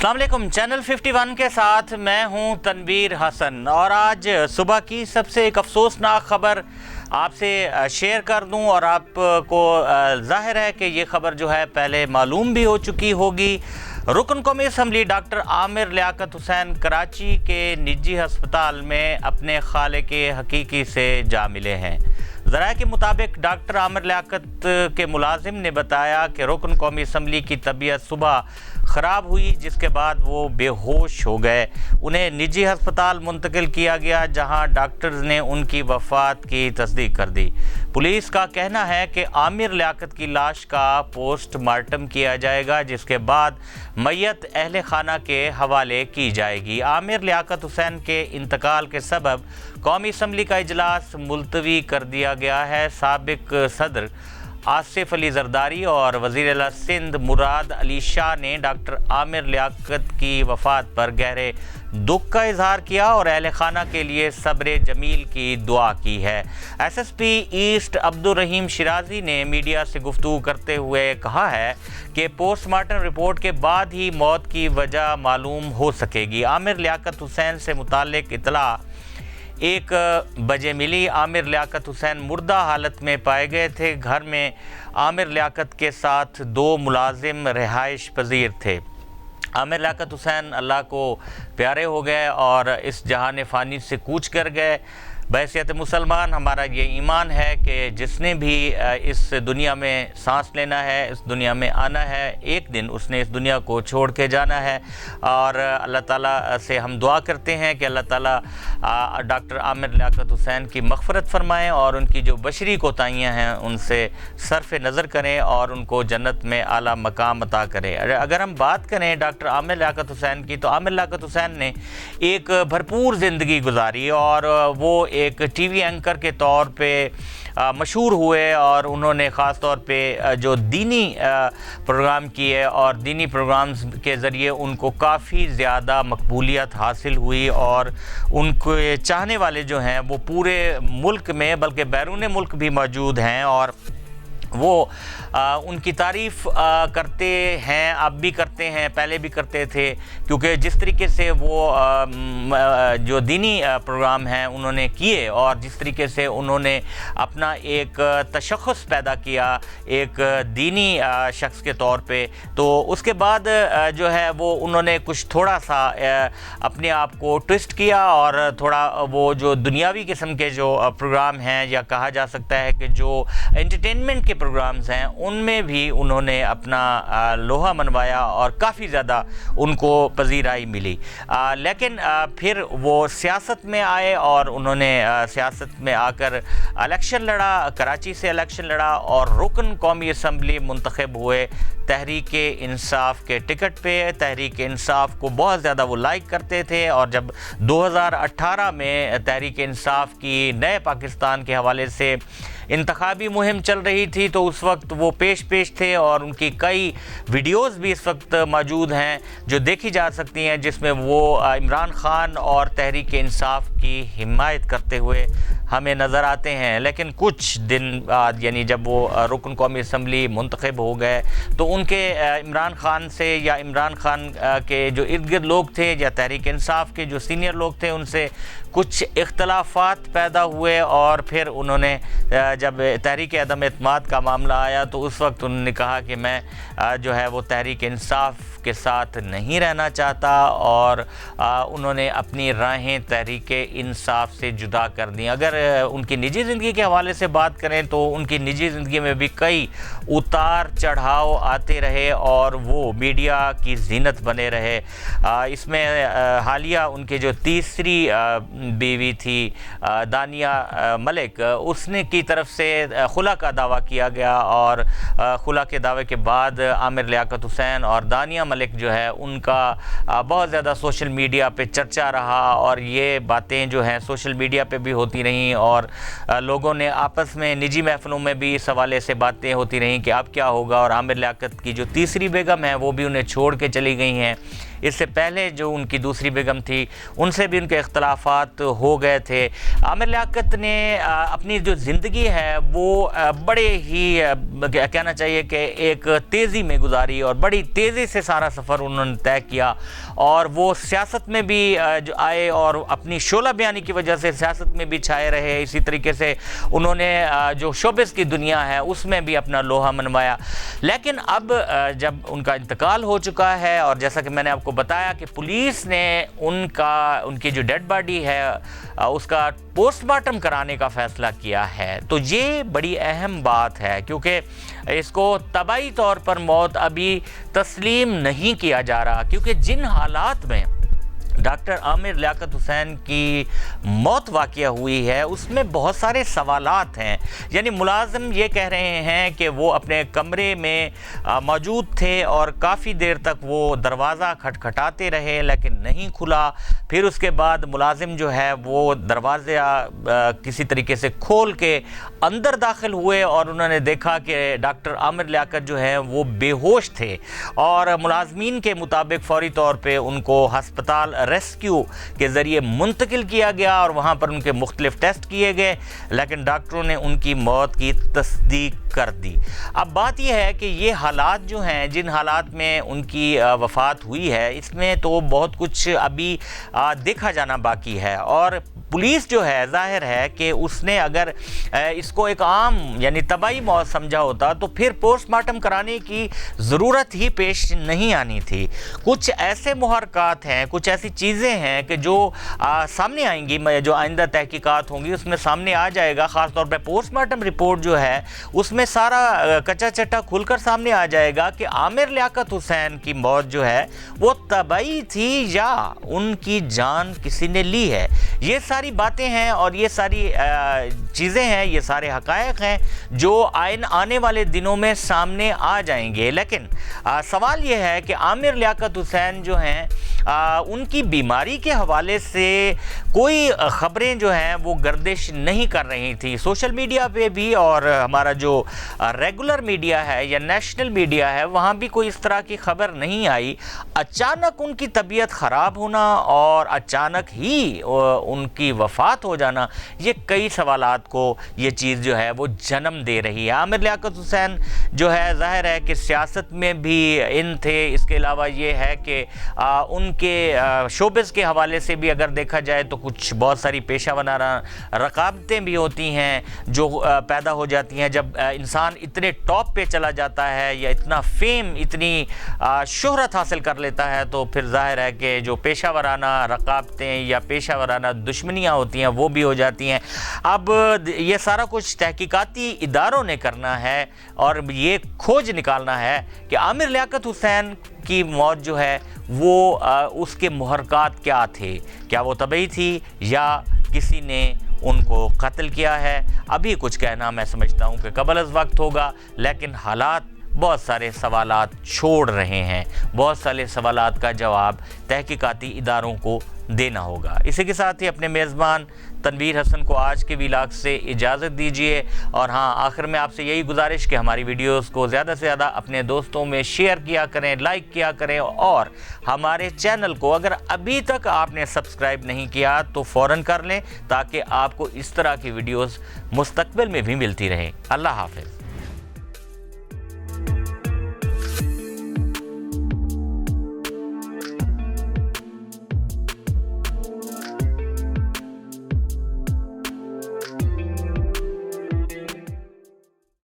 अस्सलाम वालेकुम। चैनल 51 के साथ मैं हूं तनवीर हसन और आज सुबह की सबसे एक अफसोसनाक ख़बर आपसे शेयर कर दूं और आपको ज़ाहिर है कि ये ख़बर जो है पहले मालूम भी हो चुकी होगी। रुकन कौमी असम्बली डॉक्टर आमिर लियाकत हुसैन कराची के निजी हस्पताल में अपने खाले के हकीकी से जा मिले हैं। ज़राए के मुताबिक डॉक्टर आमिर लियाकत के मुलाजिम ने बताया कि रुकन कौमी असम्बली की तबीयत सुबह ख़राब हुई, जिसके बाद वो बेहोश हो गए। उन्हें निजी हस्पताल मुंतकिल किया गया, जहां डॉक्टर्स ने उनकी वफ़ात की तस्दीक कर दी। पुलिस का कहना है कि आमिर लियाकत की लाश का पोस्टमार्टम किया जाएगा, जिसके बाद मैयत अहले खाना के हवाले की जाएगी। आमिर लियाकत हुसैन के इंतकाल के सबब कौमी असम्बली का इजलास मुलतवी कर दिया गया है। साबिक सदर आसिफ अली जरदारी और वज़ीर आला सिंध मुराद अली शाह ने डॉक्टर आमिर लियाकत की वफ़ात पर गहरे दुख का इजहार किया और अहले खाना के लिए सब्र जमील की दुआ की है। SSP ईस्ट अब्दुल रहीम शिराजी ने मीडिया से गुफ्तगू करते हुए कहा है कि पोस्टमार्टम रिपोर्ट के बाद ही मौत की वजह मालूम हो सकेगी। आमिर लियाकत हुसैन से मुताल्लिक इतला 1 बजे मिली। आमिर लियाकत हुसैन मुर्दा हालत में पाए गए थे। घर में आमिर लियाकत के साथ 2 मुलाजिम रिहाइश पजीर थे। आमिर लियाकत हुसैन अल्लाह को प्यारे हो गए और इस जहान फ़ानी से कूच कर गए। बहैसियत मुसलमान हमारा ये ईमान है कि जिसने भी इस दुनिया में सांस लेना है, इस दुनिया में आना है, एक दिन उसने इस दुनिया को छोड़ के जाना है। और अल्लाह ताला से हम दुआ करते हैं कि अल्लाह ताला डॉक्टर आमिर लियाकत हुसैन की मग़फ़रत फ़रमाएँ और उनकी जो बशरी कोताहियाँ हैं उनसे सरफ़ नज़र करें और उनको जन्नत में आला मकाम अता करें। अगर हम बात करें डॉक्टर आमिर लियाकत हुसैन की, तो आमिर लियाकत हुसैन ने एक भरपूर ज़िंदगी गुजारी और वो एक टीवी एंकर के तौर पे मशहूर हुए और उन्होंने ख़ास तौर पे जो दीनी प्रोग्राम किए और दीनी प्रोग्राम्स के ज़रिए उनको काफ़ी ज़्यादा मकबूलियत हासिल हुई और उनके चाहने वाले जो हैं वो पूरे मुल्क में बल्कि बैरून मुल्क भी मौजूद हैं और वो उनकी तारीफ़ करते हैं, अब भी करते हैं, पहले भी करते थे, क्योंकि जिस तरीके से वो जो दीनी प्रोग्राम हैं उन्होंने किए और जिस तरीके से उन्होंने अपना एक तशख़्ख़ुस पैदा किया एक दीनी शख्स के तौर पे, तो उसके बाद जो है वो उन्होंने कुछ थोड़ा सा अपने आप को ट्विस्ट किया और थोड़ा वो जो दुनियावी किस्म के जो प्रोग्राम हैं या कहा जा सकता है कि जो एंटरटेनमेंट के प्रोग्राम्स हैं उनमें भी उन्होंने अपना लोहा मनवाया और काफ़ी ज़्यादा उनको पजीराई मिली। लेकिन फिर वो सियासत में आए और उन्होंने सियासत में आकर इलेक्शन लड़ा, कराची से इलेक्शन लड़ा और रुकन कौमी असम्बली मुंतखब हुए तहरीक इंसाफ के टिकट पे। तहरीक इंसाफ को बहुत ज़्यादा वो लाइक करते थे और जब 2018 में तहरीक इंसाफ की नए पाकिस्तान के हवाले से इंतखाबी मुहिम चल रही थी तो उस वक्त वो पेश थे और उनकी कई वीडियोस भी इस वक्त मौजूद हैं जो देखी जा सकती हैं, जिसमें वो इमरान खान और तहरीक इंसाफ की हिमायत करते हुए हमें नज़र आते हैं। लेकिन कुछ दिन बाद यानी जब वो रुकन कौमी असम्बली मुंतखब हो गए तो उनके इमरान खान से या इमरान खान के जो इर्द गिर्द लोग थे या तहरीक इंसाफ के जो सीनियर लोग थे उनसे कुछ इख्तलाफात पैदा हुए और फिर उन्होंने जब तहरीक अदम एतमाद का मामला आया तो उस वक्त उन्होंने कहा कि मैं जो है वो तहरीक इंसाफ के साथ नहीं रहना चाहता और उन्होंने अपनी राहें तहरीक इंसाफ से जुदा कर दी। अगर उनकी निजी ज़िंदगी के हवाले से बात करें तो उनकी निजी ज़िंदगी में भी कई उतार चढ़ाव आते रहे और वो मीडिया की जीनत बने रहे। इसमें हालिया उनके जो तीसरी बीवी थी दानिया मलिक, उसने की तरफ से खुला का दावा किया गया और खुला के दावे के बाद आमिर लियाकत हुसैन और दानिया मलिक जो है उनका बहुत ज़्यादा सोशल मीडिया पे चर्चा रहा और ये बातें जो हैं सोशल मीडिया पे भी होती रहीं और लोगों ने आपस में निजी महफ़िलों में भी इस हवाले से बातें होती रहीं कि अब क्या होगा। और आमिर लियाकत की जो तीसरी बेगम है वो भी उन्हें छोड़ के चली गई हैं। اس سے پہلے جو ان کی دوسری بیگم تھی ان سے بھی ان کے اختلافات ہو گئے تھے۔ عامر لیاقت نے اپنی جو زندگی ہے وہ بڑے ہی کہنا چاہیے کہ ایک تیزی میں گزاری اور بڑی تیزی سے سارا سفر انہوں نے طے کیا، اور وہ سیاست میں بھی جو آئے اور اپنی شعلہ بیانی کی وجہ سے سیاست میں بھی چھائے رہے۔ اسی طریقے سے انہوں نے جو شوبز کی دنیا ہے اس میں بھی اپنا لوہا منوایا۔ لیکن اب جب ان کا انتقال ہو چکا ہے اور جیسا کہ میں نے آپ کو بتایا کہ پولیس نے ان کی جو ڈیڈ باڈی ہے اس کا پوسٹ مارٹم کرانے کا فیصلہ کیا ہے، تو یہ بڑی اہم بات ہے کیونکہ اس کو طبعی طور پر موت ابھی تسلیم نہیں کیا جا رہا، کیونکہ جن حالات میں ڈاکٹر عامر لیاقت حسین کی موت واقع ہوئی ہے اس میں بہت سارے سوالات ہیں۔ یعنی ملازم یہ کہہ رہے ہیں کہ وہ اپنے کمرے میں موجود تھے اور کافی دیر تک وہ دروازہ کھٹکھٹاتے رہے لیکن نہیں کھلا، پھر اس کے بعد ملازم جو ہے وہ دروازہ کسی طریقے سے کھول کے اندر داخل ہوئے اور انہوں نے دیکھا کہ ڈاکٹر عامر لیاقت جو ہے وہ بے ہوش تھے، اور ملازمین کے مطابق فوری طور پہ ان کو ہسپتال ریسکیو کے ذریعے منتقل کیا گیا اور وہاں پر ان کے مختلف ٹیسٹ کیے گئے، لیکن ڈاکٹروں نے ان کی موت کی تصدیق کر دی۔ اب بات یہ ہے کہ یہ حالات جو ہیں، جن حالات میں ان کی وفات ہوئی ہے، اس میں تو بہت کچھ ابھی دیکھا جانا باقی ہے، اور پولیس جو ہے ظاہر ہے کہ اس نے اگر اس کو ایک عام یعنی طبعی موت سمجھا ہوتا تو پھر پوسٹ مارٹم کرانے کی ضرورت ہی پیش نہیں آنی تھی۔ کچھ ایسے محرکات ہیں، کچھ ایسی چیزیں ہیں کہ جو سامنے آئیں گی، جو آئندہ تحقیقات ہوں گی اس میں سامنے آ جائے گا، خاص طور پہ پوسٹ مارٹم رپورٹ جو ہے اس میں سارا کچا چٹا کھل کر سامنے آ جائے گا کہ عامر لیاقت حسین کی موت جو ہے وہ طبعی تھی یا ان کی جان کسی نے لی ہے۔ یہ ساری باتیں ہیں اور یہ ساری چیزیں ہیں، یہ سارے حقائق ہیں جو آنے والے دنوں میں سامنے آ جائیں گے۔ لیکن سوال یہ ہے کہ عامر لیاقت حسین جو ہیں ان کی بیماری کے حوالے سے کوئی خبریں جو ہیں وہ گردش نہیں کر رہی تھی سوشل میڈیا پہ بھی، اور ہمارا جو ریگولر میڈیا ہے یا نیشنل میڈیا ہے وہاں بھی کوئی اس طرح کی خبر نہیں آئی۔ اچانک ان کی طبیعت خراب ہونا اور اچانک ہی ان کی وفات ہو جانا، یہ کئی سوالات کو یہ چیز جو ہے وہ جنم دے رہی ہے۔ عامر لیاقت حسین جو ہے ظاہر ہے کہ سیاست میں بھی ان تھے، اس کے علاوہ یہ ہے کہ ان کے شوبز کے حوالے سے بھی اگر دیکھا جائے تو کچھ بہت ساری پیشہ ورانہ رقابتیں بھی ہوتی ہیں جو پیدا ہو جاتی ہیں جب انسان اتنے ٹاپ پہ چلا جاتا ہے یا اتنا فیم، اتنی شہرت حاصل کر لیتا ہے، تو پھر ظاہر ہے کہ جو پیشہ ورانہ رقابتیں یا پیشہ ورانہ دشمنیاں ہوتی ہیں وہ بھی ہو جاتی ہیں۔ اب یہ سارا کچھ تحقیقاتی اداروں نے کرنا ہے اور یہ کھوج نکالنا ہے کہ عامر لیاقت حسین کی موت جو ہے وہ اس کے محرکات کیا تھے، کیا وہ طبعی تھی یا کسی نے ان کو قتل کیا ہے۔ ابھی کچھ کہنا میں سمجھتا ہوں کہ قبل از وقت ہوگا، لیکن حالات بہت سارے سوالات چھوڑ رہے ہیں، بہت سارے سوالات کا جواب تحقیقاتی اداروں کو دینا ہوگا۔ اسی کے ساتھ ہی اپنے میزبان تنویر حسن کو آج کے ولاگ سے اجازت دیجیے، اور ہاں آخر میں آپ سے یہی گزارش کہ ہماری ویڈیوز کو زیادہ سے زیادہ اپنے دوستوں میں شیئر کیا کریں، لائک کیا کریں، اور ہمارے چینل کو اگر ابھی تک آپ نے سبسکرائب نہیں کیا تو فوراً کر لیں تاکہ آپ کو اس طرح کی ویڈیوز مستقبل میں بھی ملتی رہیں۔ اللہ حافظ۔